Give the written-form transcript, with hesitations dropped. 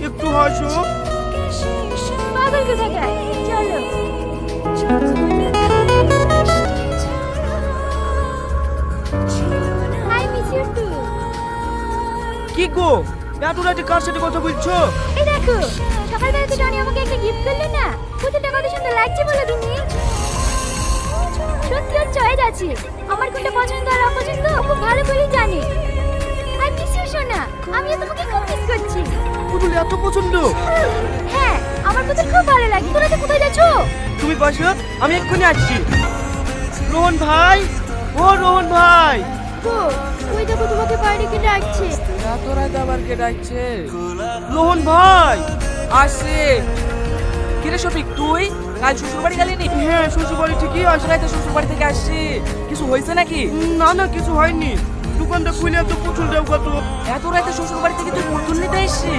একটু হাসো। পাগল কোথাকার, চলো। Hi miss you too. কি গো, এত রাতে কার সাথে কথা বলছো? এই দেখো, সকালবেলা তো টনি আমাকে একটা গিফট করলো না, পুতুলটা কত সুন্দর লাগছে বলো দিনি। সত্যি ওর চয়েস আছে, আমার কোনটা পছন্দ আর অপছন্দ খুব ভালো করেই জানে। আই মিস ইউ সোনা, আমিও তোমাকে খুব মিস করছি। পুতুল এত পছন্দ? হ্যাঁ, আমার পুতুল খুব ভালো লাগে। তোরা তো কোথায় যাচ্ছো? তুমি বসো, আমি এক্ষুনি আসছি। রোহন ভাই, ও রোহন ভাই। ও, ওই দেখো তোমাকে বাইরে কে ডাকছে। এত রাত আবার কে ডাকছে? রোহন ভাই। আসছে। কিরে শফিক, তুই কাল শ্বশুর বাড়ি গেলি নি? হ্যাঁ, শ্বশুর বাড়ি ঠিকই আজ আছে। রাতে শ্বশুর বাড়ি থেকে আসছি, কিছু হয়েছে নাকি? না না, কিছু হয়নি। দোকানটা খুলে তো পুতুল দেও কত। এত রাতে শ্বশুর বাড়ি থেকে তুই পুতুল নিতে এসছি?